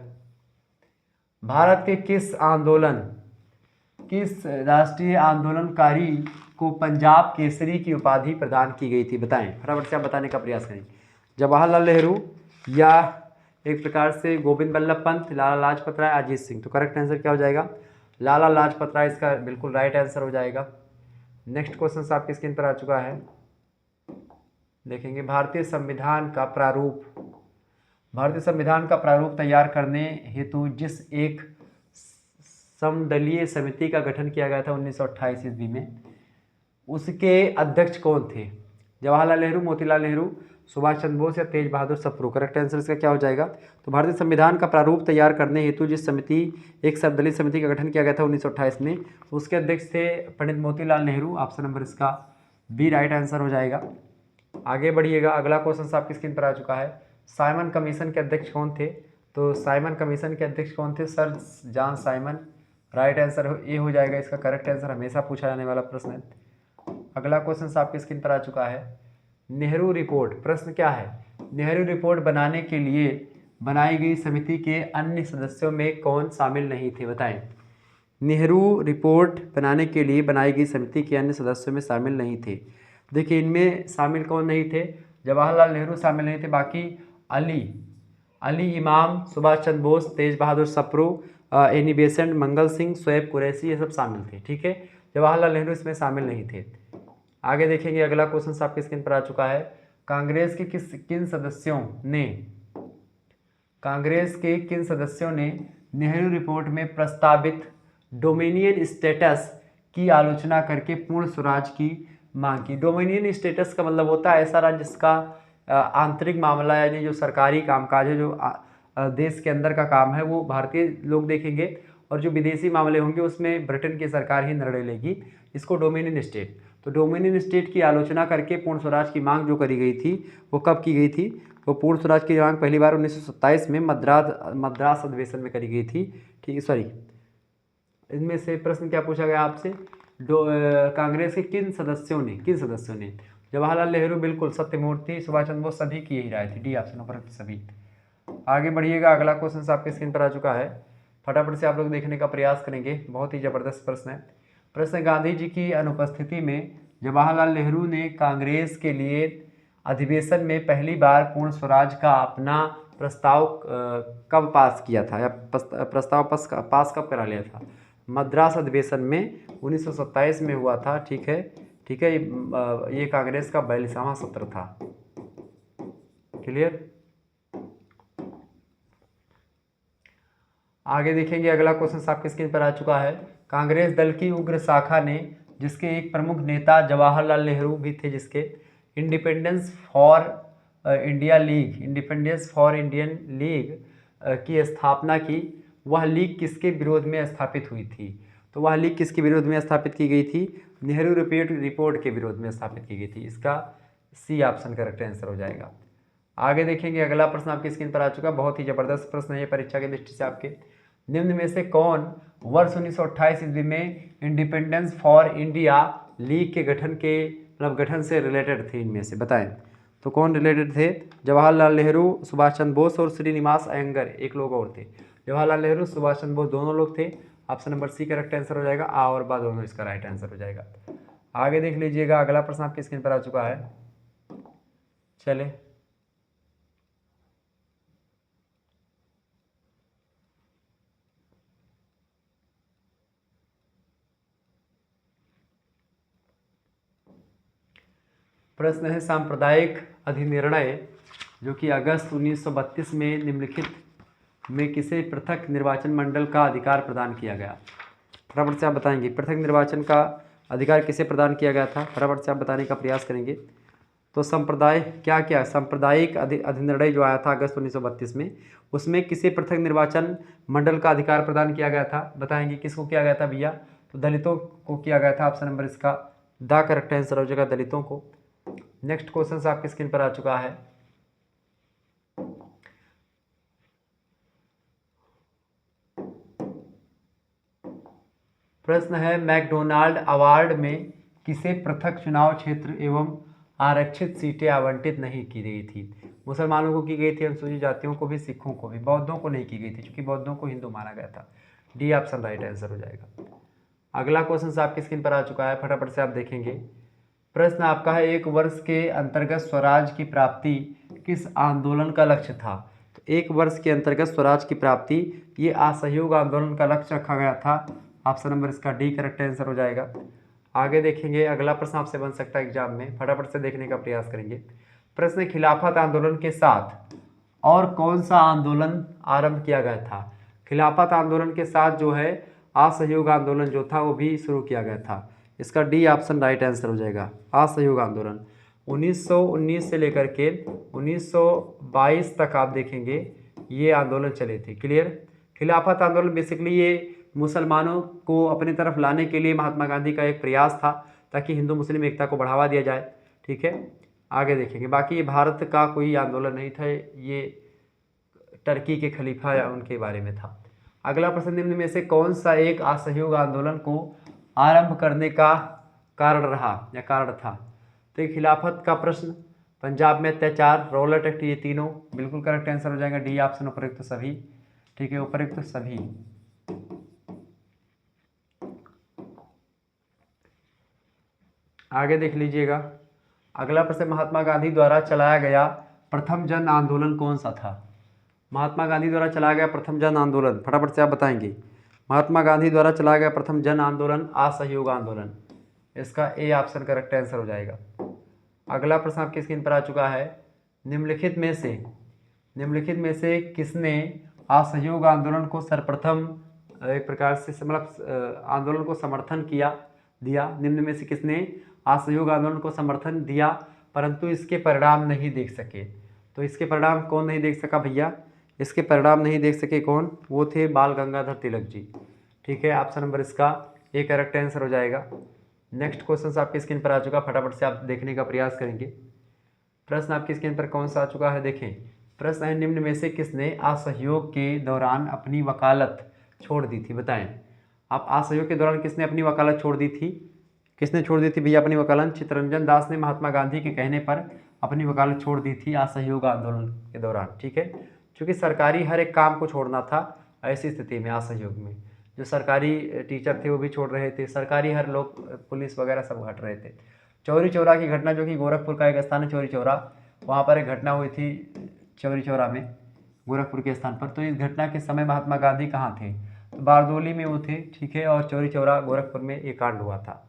भारत के किस राष्ट्रीय आंदोलनकारी को पंजाब केसरी की उपाधि प्रदान की गई थी, बताएं। फटाफट से आप बताने का प्रयास करें। जवाहरलाल नेहरू या एक प्रकार से गोविंद बल्लभ पंत, लाला लाजपत राय, अजीत सिंह। तो करेक्ट आंसर क्या हो जाएगा? लाला लाजपत राय इसका बिल्कुल राइट आंसर हो जाएगा। नेक्स्ट क्वेश्चन आपकी स्क्रीन पर आ चुका है, देखेंगे भारतीय संविधान का प्रारूप तैयार करने हेतु जिस एक समदलीय समिति का गठन किया गया था 1928 ईस्वी में, उसके अध्यक्ष कौन थे? जवाहरलाल नेहरू, मोतीलाल नेहरू, सुभाष चंद्र बोस या तेज बहादुर सप्रू। करेक्ट आंसर इसका क्या हो जाएगा? तो भारतीय संविधान का प्रारूप तैयार करने हेतु जिस एक सर्वदलीय समिति का गठन किया गया था 1928 में, उसके अध्यक्ष थे पंडित मोतीलाल नेहरू। ऑप्शन नंबर इसका बी राइट आंसर हो जाएगा। आगे बढ़िएगा, अगला क्वेश्चन आपकी स्क्रीन पर आ चुका है, साइमन कमीशन के अध्यक्ष कौन थे? तो साइमन कमीशन के अध्यक्ष कौन थे? Sir John Simon. Right answer A हो जाएगा इसका करेक्ट आंसर, हमेशा पूछा जाने वाला प्रश्न है। अगला क्वेश्चन आपकी स्क्रीन पर आ चुका है, नेहरू रिपोर्ट। प्रश्न क्या है? नेहरू रिपोर्ट बनाने के लिए बनाई गई समिति के अन्य सदस्यों में कौन शामिल नहीं थे, बताएं। नेहरू रिपोर्ट बनाने के लिए बनाई गई समिति के अन्य सदस्यों में शामिल नहीं थे। देखिए इनमें शामिल कौन नहीं थे? जवाहरलाल नेहरू शामिल नहीं थे, बाकी अली इमाम, सुभाष चंद्र बोस, तेज बहादुर सप्रू, एनी बेसेंट, मंगल सिंह, शोएब कुरैशी, ये सब शामिल थे, ठीक है। जवाहरलाल नेहरू इसमें शामिल नहीं थे। आगे देखेंगे अगला क्वेश्चन आपके स्क्रीन पर आ चुका है, कांग्रेस के किन सदस्यों ने नेहरू रिपोर्ट में प्रस्तावित डोमिनियन स्टेटस की आलोचना करके पूर्ण स्वराज की मांग की? डोमिनियन स्टेटस का मतलब होता है ऐसा राज्य जिसका आंतरिक मामला यानी जो सरकारी कामकाज है, जो देश के अंदर का काम है, वो भारतीय लोग देखेंगे, और जो विदेशी मामले होंगे उसमें ब्रिटेन की सरकार ही निर्णय लेगी। इसको डोमिनियन स्टेट। तो डोमिनियन स्टेट की आलोचना करके पूर्ण स्वराज की मांग जो करी गई थी वो कब की गई थी? वो पूर्ण स्वराज की मांग पहली बार 1927 में मद्रास अधिवेशन में करी गई थी, ठीक है। सॉरी, इनमें से प्रश्न क्या पूछा गया आपसे? कांग्रेस के किन सदस्यों ने? जवाहरलाल नेहरू बिल्कुल, सत्यमूर्ति, सुभाष चंद्र बोस, सभी की यही राय थी, डी ऑप्शन पर सभी। आगे बढ़िएगा, अगला क्वेश्चन आपके स्क्रीन पर आ चुका है, फटाफट से आप लोग देखने का प्रयास करेंगे, बहुत ही जबरदस्त प्रश्न है। प्रश्न, गांधी जी की अनुपस्थिति में जवाहरलाल नेहरू ने कांग्रेस के लिए अधिवेशन में पहली बार पूर्ण स्वराज का अपना प्रस्ताव कब पास किया था, या प्रस्ताव पास कब करा लिया था? मद्रास अधिवेशन में 1927 में हुआ था, ठीक है। ये कांग्रेस का 42वां सत्र था। क्लियर? आगे देखेंगे, अगला क्वेश्चन आपके स्क्रीन पर आ चुका है, कांग्रेस दल की उग्र शाखा ने, जिसके एक प्रमुख नेता जवाहरलाल नेहरू भी थे, जिसके इंडिपेंडेंस फॉर इंडियन लीग की स्थापना की, वह लीग किसके विरोध में स्थापित हुई थी? तो वह लीग किसके विरोध में स्थापित की गई थी? नेहरू रिपोर्ट के विरोध में स्थापित की गई थी। इसका सी ऑप्शन करेक्ट आंसर हो जाएगा। आगे देखेंगे, अगला प्रश्न आपकी स्क्रीन पर आ चुका, बहुत ही जबरदस्त प्रश्न है ये परीक्षा की दृष्टि से आपके। निम्न में से कौन वर्ष 1928 ईस्वी में इंडिपेंडेंस फॉर इंडिया लीग के गठन से रिलेटेड थे? इनमें से बताएं तो कौन रिलेटेड थे? जवाहरलाल नेहरू, सुभाष चंद्र बोस और श्रीनिवास अयंगर, एक लोग और थे। जवाहरलाल नेहरू, सुभाष चंद्र बोस दोनों लोग थे। Option number C correct answer हो जाएगा। आ और बा दोनों इसका राइट आंसर हो जाएगा। आगे देख लीजिएगा, अगला प्रश्न आपकी स्क्रीन पर आ चुका है। चले प्रश्न है, सांप्रदायिक अधिनिर्णय जो कि अगस्त 1932 में निम्नलिखित में किसे पृथक निर्वाचन मंडल का अधिकार प्रदान किया गया? फटाफट से आप बताएंगे पृथक निर्वाचन का अधिकार किसे प्रदान किया गया था? फटाफट से आप बताने का प्रयास करेंगे। तो सांप्रदायिक अधिनिर्णय जो आया था अगस्त 1932 में, उसमें किसे पृथक निर्वाचन मंडल का अधिकार प्रदान किया गया था? बताएंगे किसको किया गया था भैया? तो दलितों को किया गया था। ऑप्शन नंबर इसका द करेक्ट आंसर हो जाएगा, दलितों को। नेक्स्ट क्वेश्चन आपकी स्क्रीन पर आ चुका है। प्रश्न है, मैकडोनाल्ड अवार्ड में किसे पृथक चुनाव क्षेत्र एवं आरक्षित सीटें आवंटित नहीं की गई थी? मुसलमानों को की गई थी, अनुसूचित जातियों को भी, सिखों को भी, बौद्धों को नहीं की गई थी क्योंकि बौद्धों को हिंदू माना गया था। डी ऑप्शन राइट आंसर हो जाएगा। अगला क्वेश्चन आपकी स्क्रीन पर आ चुका है, फटाफट से आप देखेंगे। प्रश्न आपका है, एक वर्ष के अंतर्गत स्वराज की प्राप्ति किस आंदोलन का लक्ष्य था? तो एक वर्ष के अंतर्गत स्वराज की प्राप्ति, ये असहयोग आंदोलन का लक्ष्य रखा गया था। ऑप्शन नंबर इसका डी करेक्ट आंसर हो जाएगा। आगे देखेंगे, अगला प्रश्न आपसे बन सकता है एग्जाम में, फटाफट से देखने का प्रयास करेंगे। प्रश्न, खिलाफत आंदोलन के साथ और कौन सा आंदोलन आरंभ किया गया था? खिलाफत आंदोलन के साथ जो है असहयोग आंदोलन जो था वो भी शुरू किया गया था। इसका डी ऑप्शन राइट आंसर हो जाएगा। असहयोग आंदोलन 1919 से लेकर के 1922 तक आप देखेंगे ये आंदोलन चले थे। क्लियर? खिलाफत आंदोलन बेसिकली ये मुसलमानों को अपनी तरफ लाने के लिए महात्मा गांधी का एक प्रयास था ताकि हिंदू मुस्लिम एकता को बढ़ावा दिया जाए। ठीक है, आगे देखेंगे। बाकी ये भारत का कोई आंदोलन नहीं था, ये टर्की के खलीफा या उनके बारे में था। अगला प्रश्न, निम्न में से कौन सा एक असहयोग आंदोलन को आरंभ करने का कारण रहा या कारण था? तो ये खिलाफत का प्रश्न, पंजाब में अत्याचार, रौलट एक्ट, ये तीनों बिल्कुल करेक्ट आंसर हो जाएगा। डी ऑप्शन उपयुक्त सभी। ठीक है, उपयुक्त सभी। आगे देख लीजिएगा, अगला प्रश्न, महात्मा गांधी द्वारा चलाया गया प्रथम जन आंदोलन कौन सा था? महात्मा गांधी द्वारा चलाया गया प्रथम जन आंदोलन, फटाफट से आप बताएंगे। महात्मा गांधी द्वारा चलाया गया प्रथम जन आंदोलन असहयोग आंदोलन, इसका ए ऑप्शन करेक्ट आंसर हो जाएगा। अगला प्रश्न आपकी स्क्रीन पर आ चुका है, निम्नलिखित में से किसने असहयोग आंदोलन को सर्वप्रथम एक प्रकार से आंदोलन को समर्थन दिया? निम्न में से किसने असहयोग आंदोलन को समर्थन दिया परंतु इसके परिणाम नहीं देख सके? तो इसके परिणाम कौन नहीं देख सका भैया? इसके परिणाम नहीं देख सके कौन? वो थे बाल गंगाधर तिलक जी। ठीक है, ऑप्शन नंबर इसका ए करेक्ट आंसर हो जाएगा। नेक्स्ट क्वेश्चन आपकी स्क्रीन पर आ चुका, फटाफट से आप देखने का प्रयास करेंगे। प्रश्न आपकी स्क्रीन पर कौन सा आ चुका है, देखें। प्रश्न है, निम्न में से किसने असहयोग के दौरान अपनी वकालत छोड़ दी थी? बताएं, आप असहयोग के दौरान किसने अपनी वकालत छोड़ दी थी? किसने छोड़ दी थी भैया अपनी वकालत? चित्तरंजन दास ने महात्मा गांधी के कहने पर अपनी वकालत छोड़ दी थी असहयोग आंदोलन के दौरान। ठीक है, क्योंकि सरकारी हर एक काम को छोड़ना था ऐसी स्थिति में। असहयोग में जो सरकारी टीचर थे वो भी छोड़ रहे थे, सरकारी हर लोग, पुलिस वगैरह सब हट रहे थे। चौरी चौरा की घटना, जो कि गोरखपुर का एक स्थान है चौरी चौरा, वहाँ पर एक घटना हुई थी चौरी चौरा में, गोरखपुर के स्थान पर। तो इस घटना के समय महात्मा गांधी कहाँ थे? तो बारदोली में वो थे। ठीक है, और चौरी चौरा गोरखपुर में एक कांड हुआ था।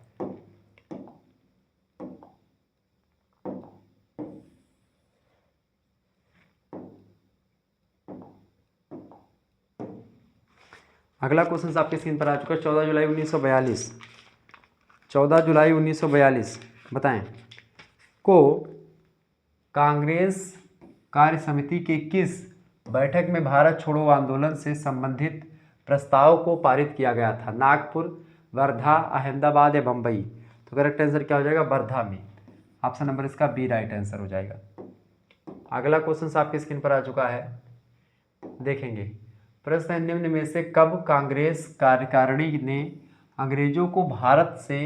अगला क्वेश्चन आपके स्क्रीन पर आ चुका है, 14 जुलाई 1942। 14 जुलाई 1942 बताएं को कांग्रेस कार्य समिति के किस बैठक में भारत छोड़ो आंदोलन से संबंधित प्रस्ताव को पारित किया गया था? नागपुर, वर्धा, अहमदाबाद या बम्बई? तो करेक्ट आंसर क्या हो जाएगा, वर्धा में। ऑप्शन नंबर इसका बी राइट आंसर हो जाएगा। अगला क्वेश्चन आपकी स्क्रीन पर आ चुका है, देखेंगे। प्रश्न है, निम्न में से कब कांग्रेस कार्यकारिणी ने अंग्रेजों को भारत से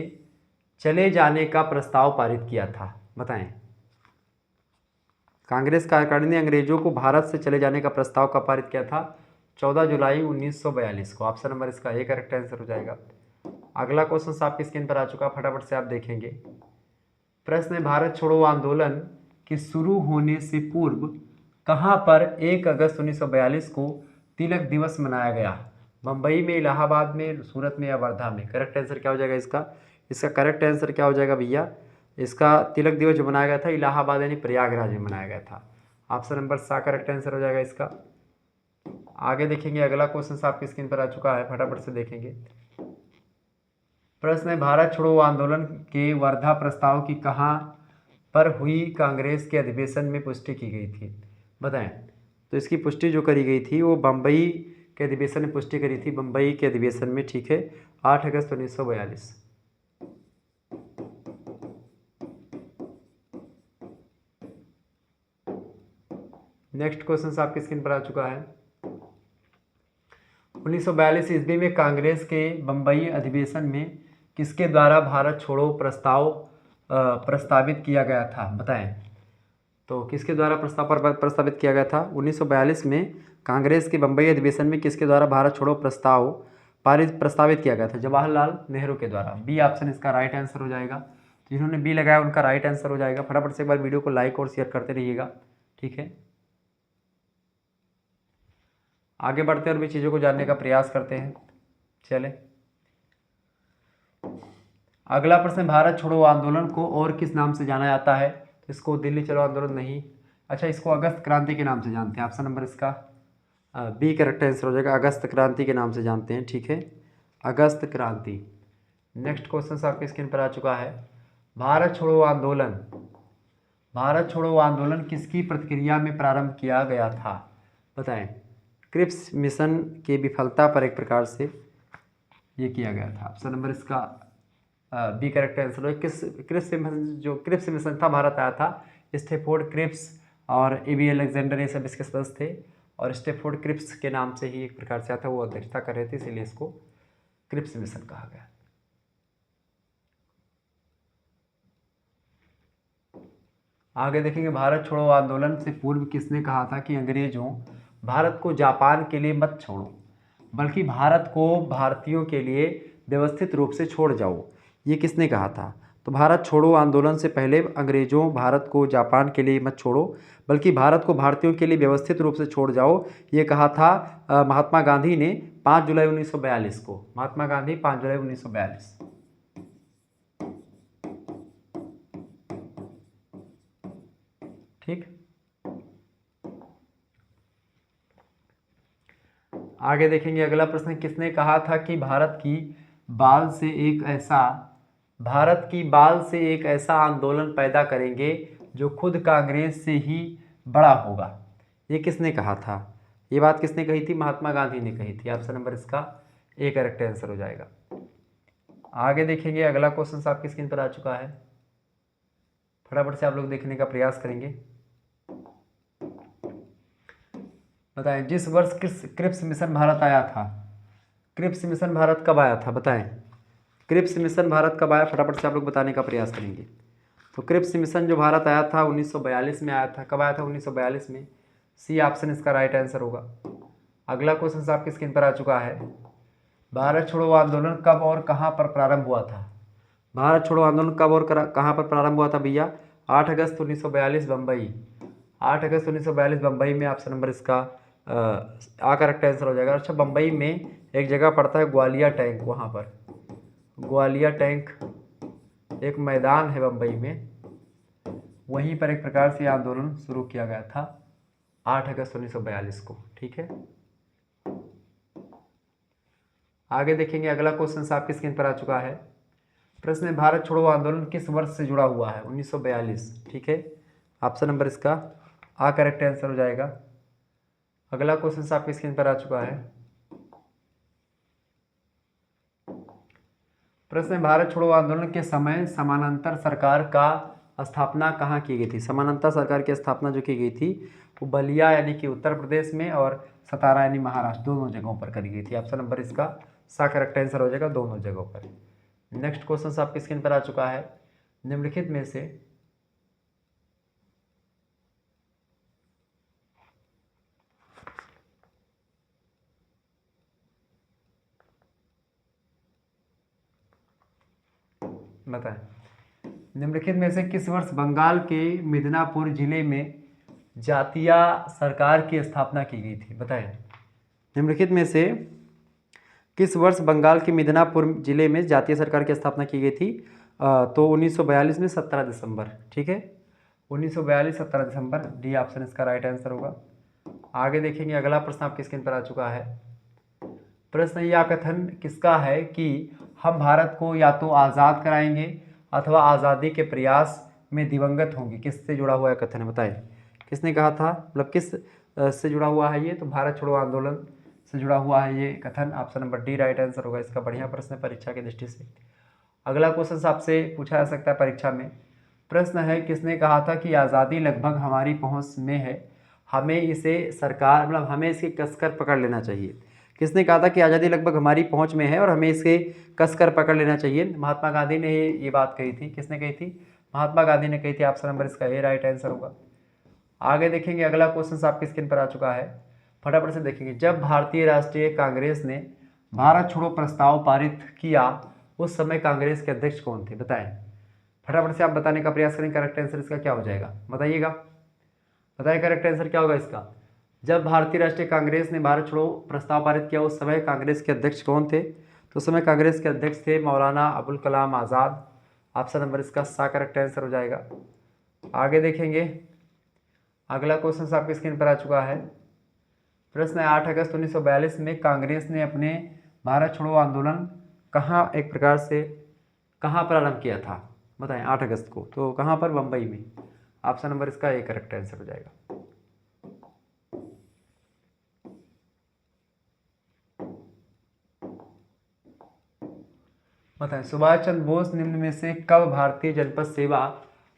चले जाने का प्रस्ताव पारित किया था, बताएं। कांग्रेस कार्यकारिणी ने अंग्रेजों को भारत से चले जाने का प्रस्ताव कब पारित किया था, 14 जुलाई 1942 को। ऑप्शन नंबर इसका ए करेक्ट आंसर हो जाएगा। अगला क्वेश्चन आपकी स्क्रीन पर आ चुका, फटाफट से आप देखेंगे। प्रश्न है, भारत छोड़ो आंदोलन के शुरू होने से पूर्व कहां पर 1 अगस्त 1942 को तिलक दिवस मनाया गया, मुंबई में, इलाहाबाद में, सूरत में या वर्धा में। करेक्ट आंसर क्या हो जाएगा इसका करेक्ट आंसर क्या हो जाएगा भैया, इसका तिलक दिवस जो मनाया गया था इलाहाबाद यानी प्रयागराज में मनाया गया था। ऑप्शन नंबर सा करेक्ट आंसर हो जाएगा इसका। आगे देखेंगे, अगला क्वेश्चन आपकी स्क्रीन पर आ चुका है, फटाफट से देखेंगे। प्रश्न है, भारत छोड़ो आंदोलन के वर्धा प्रस्ताव की कहाँ पर हुई कांग्रेस के अधिवेशन में पुष्टि की गई थी, बताएं। तो इसकी पुष्टि जो करी गई थी वो बम्बई के अधिवेशन में पुष्टि करी थी, बम्बई के अधिवेशन में, ठीक है, 8 अगस्त 1942। नेक्स्ट क्वेश्चन आपकी स्क्रीन पर आ चुका है। 1942 ईस्वी में कांग्रेस के बम्बई अधिवेशन में किसके द्वारा भारत छोड़ो प्रस्ताव प्रस्तावित किया गया था, बताएं। तो किसके द्वारा प्रस्तावित किया गया था 1942 में कांग्रेस के बम्बई अधिवेशन में, किसके द्वारा भारत छोड़ो प्रस्ताव प्रस्तावित किया गया था, जवाहरलाल नेहरू के द्वारा। बी ऑप्शन इसका राइट आंसर हो जाएगा। तो जिन्होंने बी लगाया उनका राइट आंसर हो जाएगा। फटाफट से एक बार वीडियो को लाइक और शेयर करते रहिएगा, ठीक है। आगे बढ़ते हैं और भी चीज़ों को जानने का प्रयास करते हैं, चले। अगला प्रश्न, भारत छोड़ो आंदोलन को और किस नाम से जाना जाता है, तो इसको दिल्ली चलो आंदोलन नहीं, अच्छा, इसको अगस्त क्रांति के नाम से जानते हैं। ऑप्शन नंबर इसका बी करेक्ट आंसर हो जाएगा, अगस्त क्रांति के नाम से जानते हैं, ठीक है, अगस्त क्रांति। नेक्स्ट क्वेश्चन आपकी स्क्रीन पर आ चुका है, भारत छोड़ो आंदोलन किसकी प्रतिक्रिया में प्रारंभ किया गया था, बताएं। क्रिप्स मिशन की विफलता पर एक प्रकार से ये किया गया था। ऑप्शन नंबर इसका बी करेक्ट आंसर है। क्रिप्स मिशन था, भारत आया था, स्टेफोर्ड क्रिप्स और एबी अलेक्जेंडर ये सब इसके सदस्य थे, और स्टेफोर्ड क्रिप्स के नाम से ही एक प्रकार से आता, वो अध्यक्षता कर रहे थे, इसीलिए इसको क्रिप्स मिशन कहा गया। आगे देखेंगे, भारत छोड़ो आंदोलन से पूर्व किसने कहा था कि अंग्रेजों भारत को जापान के लिए मत छोड़ो, बल्कि भारत को भारतीयों के लिए व्यवस्थित रूप से छोड़ जाओ, ये किसने कहा था। तो भारत छोड़ो आंदोलन से पहले अंग्रेजों भारत को जापान के लिए मत छोड़ो, बल्कि भारत को भारतीयों के लिए व्यवस्थित रूप से छोड़ जाओ, ये कहा था महात्मा गांधी ने 5 जुलाई 1942 को। महात्मा गांधी 5 जुलाई 1942, ठीक। आगे देखेंगे, अगला प्रश्न, किसने कहा था कि भारत की बाल से एक ऐसा आंदोलन पैदा करेंगे जो खुद कांग्रेस से ही बड़ा होगा, ये किसने कहा था। ये बात किसने कही थी, महात्मा गांधी ने कही थी। ऑप्शन नंबर इसका ए करेक्ट आंसर हो जाएगा। आगे देखेंगे, अगला क्वेश्चन आपकी स्क्रीन पर आ चुका है, फटाफट से आप लोग देखने का प्रयास करेंगे। बताएं, जिस वर्ष क्रिप्स मिशन भारत आया था, क्रिप्स मिशन भारत कब आया था, बताएं। क्रिप्स मिशन भारत कब आया, फटाफट से आप लोग बताने का प्रयास करेंगे। तो क्रिप्स मिशन जो भारत आया था 1942 में आया था। कब आया था, 1942 में। सी ऑप्शन इसका राइट आंसर होगा। अगला क्वेश्चन आपकी स्क्रीन पर आ चुका है, भारत छोड़ो आंदोलन कब और कहाँ पर प्रारंभ हुआ था। भारत छोड़ो आंदोलन कब और कहाँ पर प्रारंभ हुआ था भैया, 8 अगस्त 1942 बम्बई, 8 अगस्त 1942 बम्बई में। ऑप्शन नंबर इसका आ करेक्ट आंसर हो जाएगा। अच्छा, बम्बई में एक जगह पड़ता है ग्वालिया टैंक, वहाँ पर ग्वालिया टैंक एक मैदान है बम्बई में, वहीं पर एक प्रकार से आंदोलन शुरू किया गया था 8 अगस्त 1942 को, ठीक है। आगे देखेंगे, अगला क्वेश्चन आपकी स्क्रीन पर आ चुका है। प्रश्न है, भारत छोड़ो आंदोलन किस वर्ष से जुड़ा हुआ है, 1942, ठीक है। ऑप्शन नंबर इसका आ करेक्ट आंसर हो जाएगा। अगला क्वेश्चन आपकी स्क्रीन पर आ चुका है, प्रश्न है, भारत छोड़ो आंदोलन के समय समानांतर सरकार का स्थापना कहाँ की गई थी? समानांतर सरकार की स्थापना जो की गई थी वो बलिया यानी कि उत्तर प्रदेश में और सतारा यानी महाराष्ट्र, दोनों जगहों पर करी गई थी। ऑप्शन नंबर इसका सा करेक्ट आंसर हो जाएगा, दोनों जगहों पर। नेक्स्ट क्वेश्चन आपकी स्क्रीन पर आ चुका है, निम्नलिखित में से बताएं, निम्नलिखित में से किस वर्ष बंगाल के मिदनापुर जिले में जातीय सरकार की स्थापना की गई थी? बताएं, निम्नलिखित में से किस वर्ष बंगाल के मिदनापुर जिले में जातीय सरकार की स्थापना की गई थी? तो 1942 में 17 दिसंबर। ठीक है, 1942 17 दिसंबर, डी ऑप्शन इसका राइट आंसर होगा। आगे देखेंगे, अगला प्रश्न आपकी स्क्रीन पर आ चुका है। प्रश्न यह कथन किसका है कि हम भारत को या तो आज़ाद कराएंगे अथवा आज़ादी के प्रयास में दिवंगत होंगे? किससे जुड़ा हुआ है कथन है? बताएं, किसने कहा था, मतलब किस से जुड़ा हुआ है ये? तो भारत छोड़ो आंदोलन से जुड़ा हुआ है ये कथन। Option number D right answer होगा इसका। बढ़िया प्रश्न है परीक्षा की दृष्टि से। अगला क्वेश्चन आपसे पूछा जा सकता है परीक्षा में। प्रश्न है, किसने कहा था कि आज़ादी लगभग हमारी पहुंच में है, हमें इसे सरकार मतलब हमें इसे कसकर पकड़ लेना चाहिए? किसने कहा था कि आज़ादी लगभग हमारी पहुंच में है और हमें इसे कसकर पकड़ लेना चाहिए? महात्मा गांधी ने ये बात कही थी। किसने कही थी? महात्मा गांधी ने कही थी। ऑप्शन नंबर इसका ए राइट आंसर होगा। आगे देखेंगे, अगला क्वेश्चन आपकी स्क्रीन पर आ चुका है, फटाफट से देखेंगे। जब भारतीय राष्ट्रीय कांग्रेस ने भारत छोड़ो प्रस्ताव पारित किया उस समय कांग्रेस के अध्यक्ष कौन थे? बताएं, फटाफट से आप बताने का प्रयास करें। करेक्ट आंसर इसका क्या हो जाएगा, बताइएगा, बताइए करेक्ट आंसर क्या होगा इसका। जब भारतीय राष्ट्रीय कांग्रेस ने भारत छोड़ो प्रस्ताव पारित किया उस समय कांग्रेस के अध्यक्ष कौन थे? तो उस समय कांग्रेस के अध्यक्ष थे मौलाना अबुल कलाम आज़ाद। ऑप्शन नंबर इसका सा करेक्ट आंसर हो जाएगा। आगे देखेंगे, अगला क्वेश्चन आपकी स्क्रीन पर आ चुका है। प्रश्न है, 8 अगस्त 1942 में कांग्रेस ने अपने भारत छोड़ो आंदोलन कहाँ एक प्रकार से कहाँ प्रारंभ किया था? बताएं, 8 अगस्त को, तो कहाँ पर? बम्बई में। ऑप्शन नंबर इसका ए करेक्ट आंसर हो जाएगा। बताएं, सुभाष चंद्र बोस निम्न में से कब भारतीय जनपद सेवा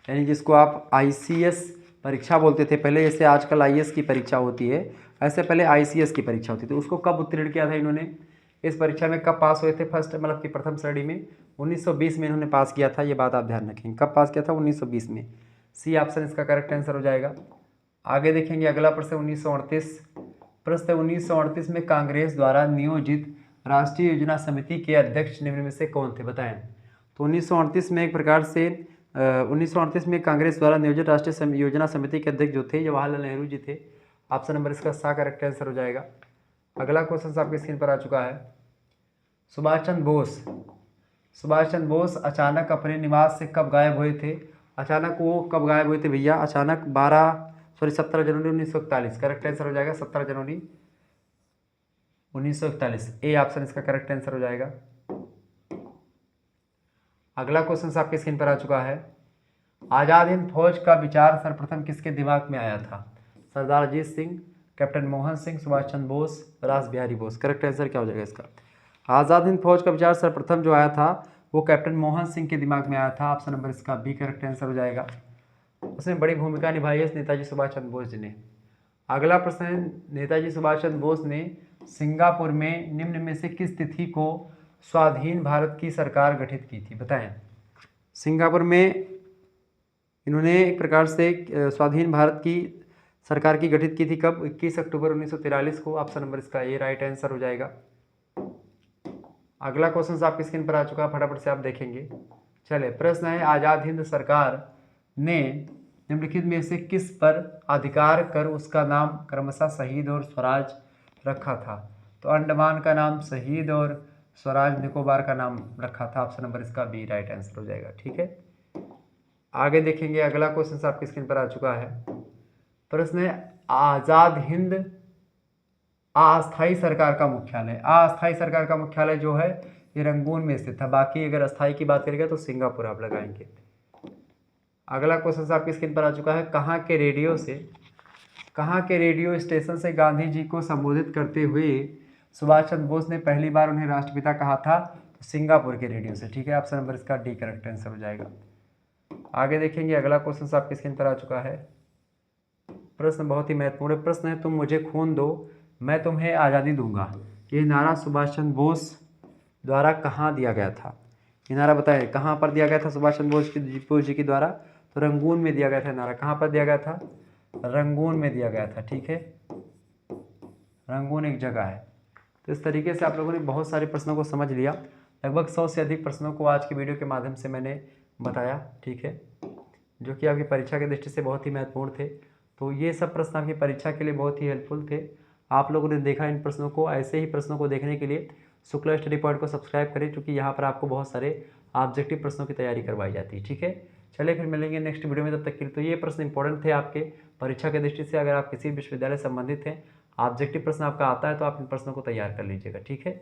यानी जिसको आप आईसीएस परीक्षा बोलते थे पहले, जैसे आजकल आईएएस की परीक्षा होती है ऐसे पहले आईसीएस की परीक्षा होती थी, उसको कब उत्तीर्ण किया था इन्होंने? इस परीक्षा में कब पास हुए थे? फर्स्ट मतलब कि प्रथम श्रेणी में 1920 में इन्होंने पास किया था। ये बात आप ध्यान रखेंगे, कब पास किया था? 1920 में। सी ऑप्शन इसका करेक्ट आंसर हो जाएगा। आगे देखेंगे, अगला प्रश्न 1938। प्रश्न 1938 में कांग्रेस द्वारा नियोजित राष्ट्रीय योजना समिति के अध्यक्ष निम्न में से कौन थे? बताएं, तो 1938 में एक प्रकार से 1938 में कांग्रेस द्वारा नियोजित राष्ट्रीय योजना समिति के अध्यक्ष जो थे जवाहरलाल नेहरू जी थे। ऑप्शन नंबर इसका सा करेक्ट आंसर हो जाएगा। अगला क्वेश्चन आपकी स्क्रीन पर आ चुका है। सुभाष चंद्र बोस अचानक अपने निवास से कब गायब हुए थे? अचानक वो कब गायब हुए थे भैया? अचानक 17 जनवरी 1941। करेक्ट आंसर हो जाएगा 17 जनवरी 1941। ए ऑप्शन इसका करेक्ट आंसर हो जाएगा। अगला क्वेश्चन आपकी स्क्रीन पर आ चुका है। आज़ाद हिंद फौज का विचार सर्वप्रथम किसके दिमाग में आया था? सरदार अजीत सिंह, कैप्टन मोहन सिंह, सुभाष चंद्र बोस, रास बिहारी बोस। करेक्ट आंसर क्या हो जाएगा इसका? आज़ाद हिंद फौज का विचार सर्वप्रथम जो आया था वो कैप्टन मोहन सिंह के दिमाग में आया था। ऑप्शन नंबर इसका बी करेक्ट आंसर हो जाएगा। उसमें बड़ी भूमिका निभाई है नेताजी सुभाष चंद्र बोस जी ने। अगला प्रश्न है, नेताजी सुभाष चंद्र बोस ने सिंगापुर में निम्न में से किस तिथि को स्वाधीन भारत की सरकार गठित की थी? बताएं, सिंगापुर में इन्होंने एक प्रकार से स्वाधीन भारत की सरकार की गठित की थी कब? 21 अक्टूबर 1943 को। ऑप्शन नंबर इसका ए राइट आंसर हो जाएगा। अगला क्वेश्चन आपकी स्क्रीन पर आ चुका है, फटाफट से आप देखेंगे। चलिए, प्रश्न है, आज़ाद हिंद सरकार ने निम्नलिखित में से किस पर अधिकार कर उसका नाम क्रमशः शहीद और स्वराज रखा था? तो अंडमान का नाम शहीद और स्वराज निकोबार का नाम रखा था। ऑप्शन नंबर इसका बी राइट आंसर हो जाएगा। ठीक है, आगे देखेंगे, अगला क्वेश्चन आपकी स्क्रीन पर आ चुका है। प्रश्न है, आज़ाद हिंद अस्थायी सरकार का मुख्यालय, अस्थायी सरकार का मुख्यालय जो है ये रंगून में स्थित था। बाकी अगर अस्थायी की बात करेंगे तो सिंगापुर आप लगाएंगे। अगला क्वेश्चन आपकी स्क्रीन पर आ चुका है। कहाँ के रेडियो स्टेशन से गांधी जी को संबोधित करते हुए सुभाष चंद्र बोस ने पहली बार उन्हें राष्ट्रपिता कहा था? सिंगापुर के रेडियो से। ठीक है, ऑप्शन नंबर इसका डी करेक्ट आंसर हो जाएगा। आगे देखेंगे अगला क्वेश्चन आपकी स्क्रीन पर आ चुका है। प्रश्न बहुत ही महत्वपूर्ण प्रश्न है। तुम मुझे खून दो मैं तुम्हें आज़ादी दूंगा, ये नारा सुभाष चंद्र बोस द्वारा कहाँ दिया गया था? ये नारा बताए कहाँ पर दिया गया था सुभाष चंद्र बोस जी के द्वारा? तो रंगून में दिया गया था नारा। कहाँ पर दिया गया था? रंगून में दिया गया था। ठीक है, रंगून एक जगह है। तो इस तरीके से आप लोगों ने बहुत सारे प्रश्नों को समझ लिया। लगभग 100 से अधिक प्रश्नों को आज की वीडियो के माध्यम से मैंने बताया। ठीक है, जो कि आपकी परीक्षा की दृष्टि से बहुत ही महत्वपूर्ण थे। तो ये सब प्रश्न आपकी परीक्षा के लिए बहुत ही हेल्पफुल थे। आप लोगों ने देखा इन प्रश्नों को। ऐसे ही प्रश्नों को देखने के लिए शुक्ला स्टडी पॉइंट को सब्सक्राइब करें, क्योंकि यहाँ पर आपको बहुत सारे ऑब्जेक्टिव प्रश्नों की तैयारी करवाई जाती है। ठीक है, चलिए फिर मिलेंगे नेक्स्ट वीडियो में। तब तक के लिए तो ये प्रश्न इंपॉर्टेंट थे आपके परीक्षा की दृष्टि से। अगर आप किसी विश्वविद्यालय से संबंधित हैं, ऑब्जेक्टिव प्रश्न आपका आता है, तो आप इन प्रश्नों को तैयार कर लीजिएगा। ठीक है,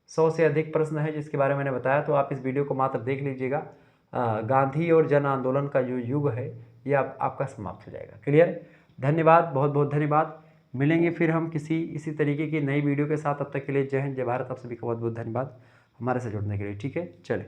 100 से अधिक प्रश्न है जिसके बारे में मैंने बताया, तो आप इस वीडियो को मात्र देख लीजिएगा। गांधी और जन आंदोलन का जो युग है ये आपका समाप्त हो जाएगा। क्लियर? धन्यवाद, बहुत बहुत धन्यवाद। मिलेंगे फिर हम किसी इसी तरीके की नई वीडियो के साथ। तब तक के लिए जय हिंद, जय भारत। आप सभी का बहुत बहुत धन्यवाद हमारे से जुड़ने के लिए। ठीक है, चले।